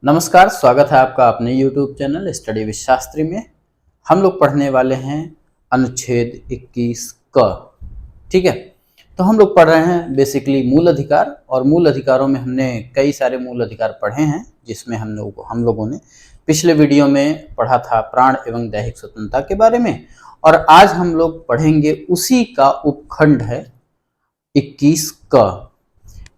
नमस्कार, स्वागत है आपका अपने YouTube channel study with Shastri में। हम लोग पढ़ने वाले हैं अनुच्छेद 21 क। ठीक है, तो हम लोग पढ़ रहे हैं बेसिकली मूल अधिकार, और मूल अधिकारों में हमने कई सारे मूल अधिकार पढ़े हैं, जिसमें हम लोगों ने पिछले वीडियो में पढ़ा था प्राण एवं दैहिक स्वतंत्रता के बारे में, और आज हम लोग पढ़ेंगे उसी का उपखंड है 21 क।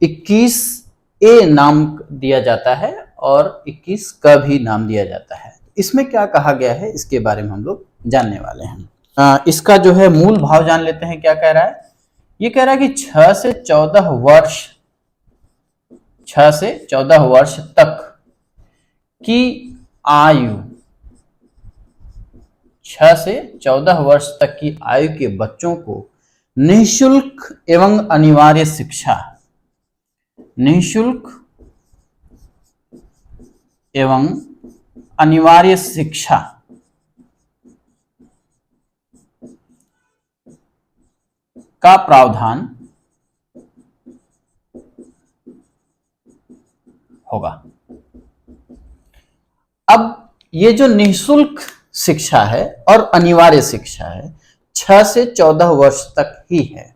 21 ए नाम दिया जाता है और 21 का भी नाम दिया जाता है। इसमें क्या कहा गया है इसके बारे में हम लोग जानने वाले हैं। इसका जो है मूल भाव जान लेते हैं। क्या कह रहा है? ये कह रहा है कि 6 से 14 वर्ष तक की आयु, 6 से 14 वर्ष तक की आयु के बच्चों को निःशुल्क एवं अनिवार्य शिक्षा, निःशुल्क एवं अनिवार्य शिक्षा का प्रावधान होगा। अब ये जो निःशुल्क शिक्षा है और अनिवार्य शिक्षा है, 6 से 14 वर्ष तक ही है।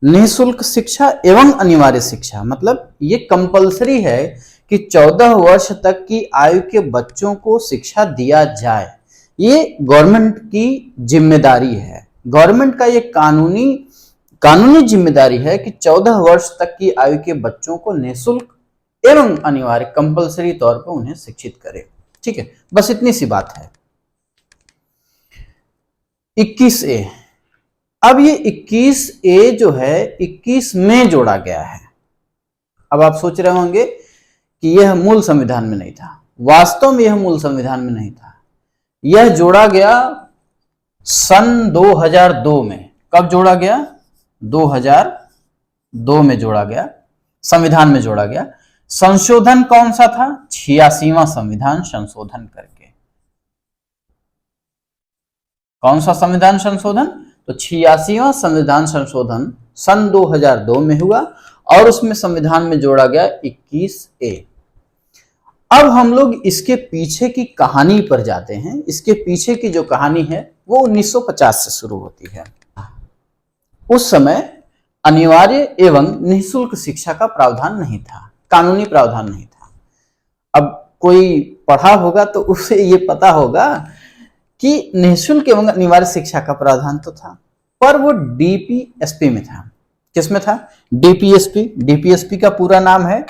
निःशुल्क शिक्षा एवं अनिवार्य शिक्षा मतलब ये कंपलसरी है कि 14 वर्ष तक की आयु के बच्चों को शिक्षा दिया जाए। ये गवर्नमेंट की जिम्मेदारी है। गवर्नमेंट का ये कानूनी जिम्मेदारी है कि 14 वर्ष तक की आयु के बच्चों को निःशुल्क एवं अनिवार्य कंपलसरी तौर पर उन्हें शिक्षित करे। ठीक है, बस इतनी सी बात है। 21 ए, अब ये 21 ए जो है 21 में जोड़ा गया है। अब आप सोच रहे होंगे कि यह मूल संविधान में नहीं था। वास्तव में यह मूल संविधान में नहीं था। यह जोड़ा गया सन 2002 में। कब जोड़ा गया? 2002 में जोड़ा गया, संविधान में जोड़ा गया। संशोधन कौन सा था? 86वां संविधान संशोधन करके। कौन सा संविधान संशोधन? तो 86वां संविधान संशोधन सन 2002 में हुआ और उसमें संविधान में जोड़ा गया 21 ए। अब हम लोग इसके पीछे की कहानी पर जाते हैं। इसके पीछे की जो कहानी है वो 1950 से शुरू होती है। उस समय अनिवार्य एवं निःशुल्क शिक्षा का प्रावधान नहीं था, कानूनी प्रावधान नहीं था। अब कोई पढ़ा होगा तो उसे ये पता होगा कि निःशुल्क एवं अनिवार्य शिक्षा का प्रावधान तो था, पर वो डीपीएसपी में था। किसमें था? डीपीएसपी। डीपीएसपी का पूरा नाम है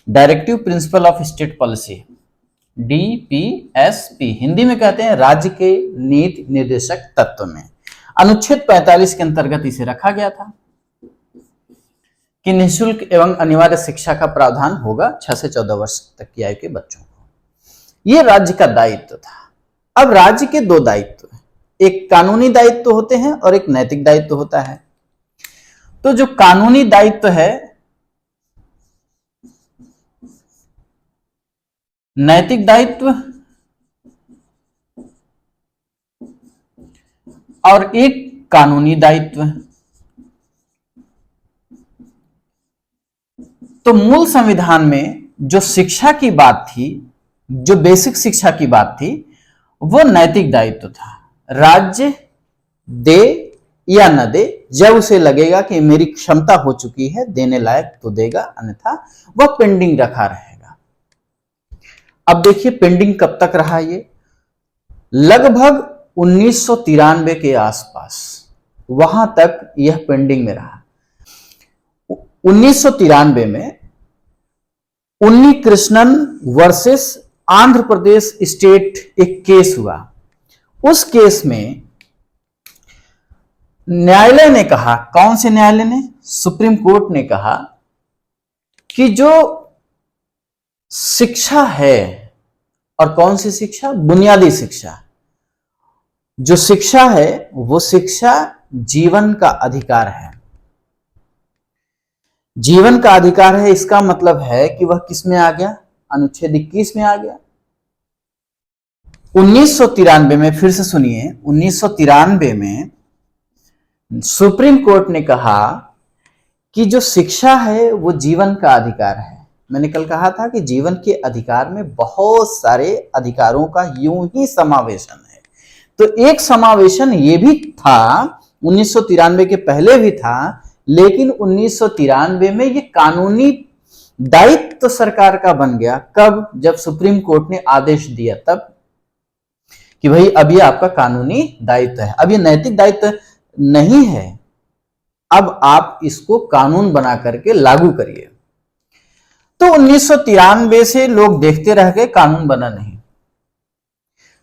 directive principle of state policy. DPSP Hindi में कहते हैं राज्य के नीति निर्देशक तत्व में। अनुच्छेद 45 के अंतर्गत इसे रखा गया था कि निःशुल्क एवं अनिवार्य शिक्षा का प्रावधान होगा 6 से 14 वर्ष तक की आयु के बच्चों को। यह राज्य का दायित्व था। अब राज्य के दो दायित्व, एक कानूनी दायित्व होते हैं और एक नैतिक दायित्व होता है। तो जो कानूनी दायित्व है, नैतिक दायित्व और एक कानूनी दायित्व। तो मूल संविधान में जो शिक्षा की बात थी, जो बेसिक शिक्षा की बात थी, वो नैतिक दायित्व था। राज्य दे या न दे, जब उसे लगेगा कि मेरी क्षमता हो चुकी है देने लायक तो देगा, अन्यथा वह पेंडिंग रखा रहेगा। अब देखिए पेंडिंग कब तक रहा? ये लगभग 1993 के आसपास वहां तक यह पेंडिंग में रहा। 1993 में उन्नी कृष्णन वर्सेस आंध्र प्रदेश स्टेट एक केस हुआ। उस केस में न्यायालय ने कहा, कौन से न्यायालय ने? सुप्रीम कोर्ट ने कहा कि जो शिक्षा है, और कौन सी शिक्षा? बुनियादी शिक्षा। जो शिक्षा है वो शिक्षा जीवन का अधिकार है। जीवन का अधिकार है, इसका मतलब है कि वह किस में आ गया? अनुच्छेद 21 में आ गया। 1993 में, फिर से सुनिए, 1993 में सुप्रीम कोर्ट ने कहा कि जो शिक्षा है वो जीवन का अधिकार है। मैंने कल कहा था कि जीवन के अधिकार में बहुत सारे अधिकारों का यूं ही समावेशन है। तो एक समावेशन ये भी था, 1993 के पहले भी था, लेकिन 1993 में ये कानूनी दायित्व सरकार का बन गया। कब? जब सुप्रीम कोर्ट ने आदेश दिया तब, कि भाई अब ये आपका कानूनी दायित्व है, अब ये नैतिक दायित्व नहीं है, अब आप इसको कानून बना करके लागू करिए। तो 1993 से लोग देखते रह गए, कानून बना नहीं।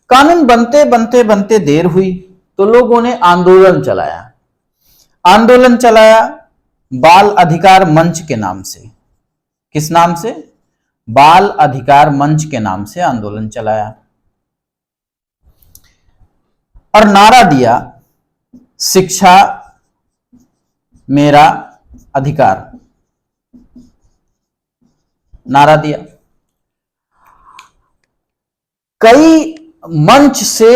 कानून बनते बनते बनते देर हुई तो लोगों ने आंदोलन चलाया। आंदोलन चलाया बाल अधिकार मंच के नाम से। किस नाम से? बाल अधिकार मंच के नाम से आंदोलन चलाया और नारा दिया, शिक्षा मेरा अधिकार, नारा दिया। कई मंच से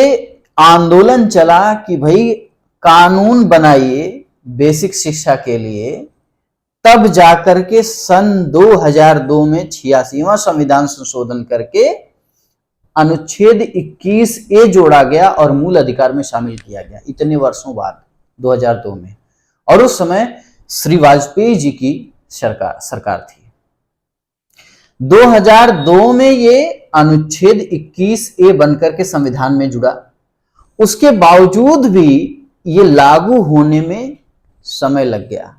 आंदोलन चला कि भाई कानून बनाइए बेसिक शिक्षा के लिए। तब जाकर के सन 2002 में 86वां संविधान संशोधन करके अनुच्छेद 21A जोड़ा गया और मूल अधिकार में शामिल किया गया, इतने वर्षों बाद 2002 में। और उस समय श्री वाजपेयी जी की सरकार थी। 2002 में ये अनुच्छेद 21A बनकर के संविधान में जुड़ा। उसके बावजूद भी ये लागू होने में समय लग गया।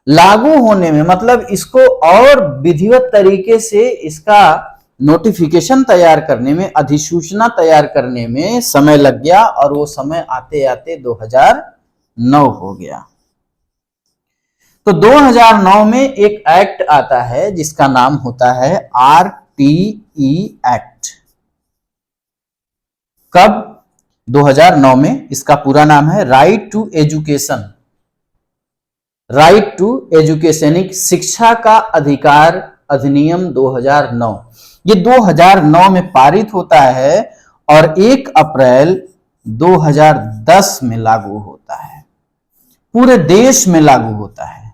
लागू होने में मतलब इसको और विधिवत तरीके से इसका नोटिफिकेशन तैयार करने में, अधिसूचना तैयार करने में समय लग गया और वो समय आते आते 2009 हो गया। तो 2009 में एक एक्ट आता है जिसका नाम होता है RTE एक्ट। कब? 2009 में। इसका पूरा नाम है right to education, right to education, शिक्षा का अधिकार अधिनियम 2009। ये 2009 में पारित होता है और 1 अप्रैल 2010 में लागू होता है, पूरे देश में लागू होता है।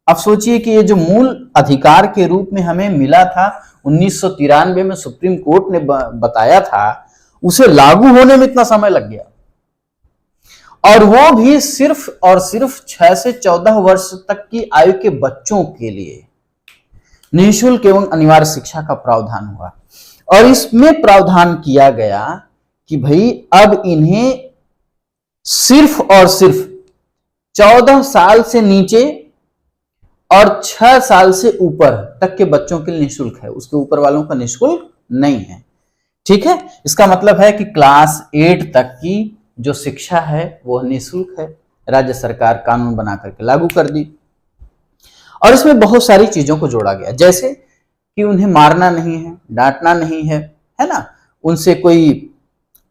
अब सोचिए कि ये जो मूल अधिकार के रूप में हमें मिला था 1993 में सुप्रीम कोर्ट ने बताया था, उसे लागू होने में इतना समय लग गया, और वो भी सिर्फ और सिर्फ 6 से 14 वर्ष तक की आयु के बच्चों के लिए निःशुल्क एवं अनिवार्य शिक्षा का प्रावधान हुआ। और इसमें प्रावधान किया गया कि भाई अब इन्हें सिर्फ और सिर्फ 14 साल से नीचे और 6 साल से ऊपर तक के बच्चों के लिए निःशुल्क है, उसके ऊपर वालों का निःशुल्क नहीं है। ठीक है, इसका मतलब है कि क्लास 8 तक की जो शिक्षा है वो निःशुल्क है। राज्य सरकार कानून बना करके लागू कर दी और इसमें बहुत सारी चीजों को जोड़ा गया, जैसे कि उन्हें मारना नहीं है, डांटना नहीं है, है ना, उनसे कोई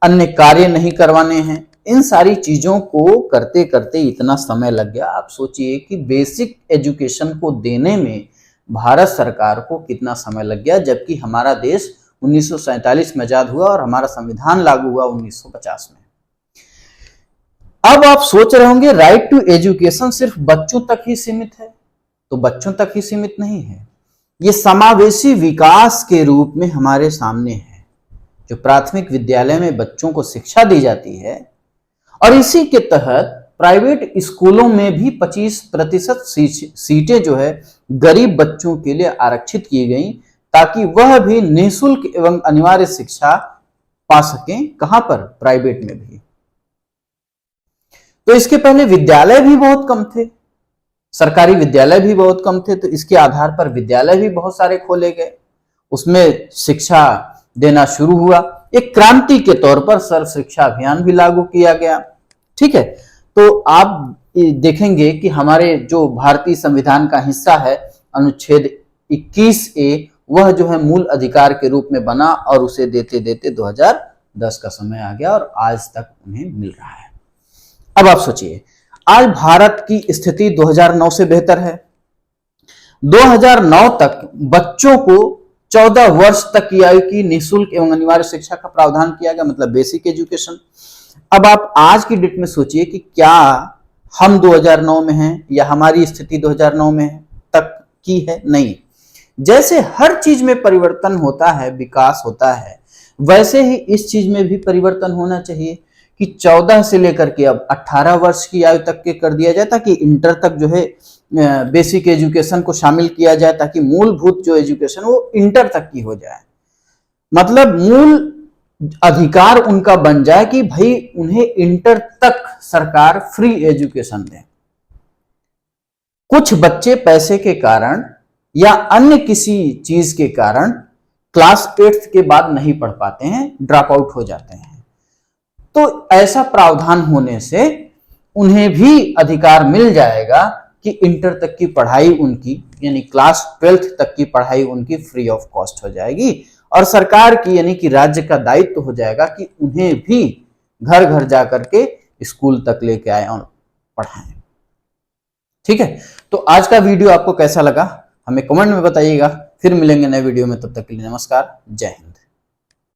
अन्य कार्य नहीं करवाने हैं। इन सारी चीजों को करते करते इतना समय लग गया। आप सोचिए कि बेसिक एजुकेशन को देने में भारत सरकार को कितना समय लग गया, जबकि हमारा देश 1947 में आजाद हुआ और हमारा संविधान लागू हुआ 1950 में। अब आप सोच रहे होंगे राइट टू एजुकेशन सिर्फ बच्चों तक ही सीमित है, तो बच्चों तक ही सीमित नहीं है, ये समावेशी विकास के रूप में हमारे सामने है। जो प्राथमिक विद्यालय में बच्चों को शिक्षा दी जाती है और इसी के तहत प्राइवेट स्कूलों में भी 25% सीटें जो है गरीब बच्चों के लिए आरक्षित की गई, ताकि वह भी निःशुल्क एवं अनिवार्य शिक्षा पा सकें। कहां पर? प्राइवेट में भी। तो इसके पहले विद्यालय भी बहुत कम थे, सरकारी विद्यालय भी बहुत कम थे, तो इसके आधार पर विद्यालय भी बहुत सारे खोले गए, उसमें शिक्षा देना शुरू हुआ। एक क्रांति के तौर पर सर्व शिक्षा अभियान भी लागू किया गया। ठीक है, तो आप देखेंगे कि हमारे जो भारतीय संविधान का हिस्सा है अनुच्छेद 21A, वह जो है मूल अधिकार के रूप में बना और उसे देते देते 2010 का समय आ गया और आज तक उन्हें मिल रहा है। अब आप सोचिए, आज भारत की स्थिति 2009 से बेहतर है। 2009 तक बच्चों को 14 वर्ष तक की आयु की निःशुल्क एवं अनिवार्य शिक्षा का प्रावधान किया गया, मतलब बेसिक एजुकेशन। अब आप आज की डेट में सोचिए कि क्या हम 2009 में हैं या हमारी स्थिति 2009 में तक की है? नहीं, जैसे हर चीज में परिवर्तन होता है, विकास होता है, वैसे ही इस चीज में भी परिवर्तन होना चाहिए कि 14 से लेकर के अब 18 वर्ष की आयु तक के कर दिया जाए, ताकि इंटर तक जो है बेसिक एजुकेशन को शामिल किया जाए, ताकि मूलभूत जो एजुकेशन वो इंटर तक की हो जाए। मतलब मूल अधिकार उनका बन जाए कि भाई उन्हें इंटर तक सरकार फ्री एजुकेशन दे। कुछ बच्चे पैसे के कारण या अन्य किसी चीज के कारण क्लास 8th के बाद नहीं पढ़ पाते हैं, ड्रॉप आउट हो जाते हैं। तो ऐसा प्रावधान होने से उन्हें भी अधिकार मिल जाएगा कि इंटर तक की पढ़ाई उनकी, यानी क्लास 12th तक की पढ़ाई उनकी फ्री ऑफ कॉस्ट हो जाएगी, और सरकार की यानी कि राज्य का दायित्व हो जाएगा कि उन्हें भी घर घर जाकर के स्कूल तक लेके आए और पढ़ाएं। ठीक है, तो आज का वीडियो आपको कैसा लगा हमें कमेंट में बताइएगा। फिर मिलेंगे नए वीडियो में, तब तक के लिए नमस्कार, जय हिंद।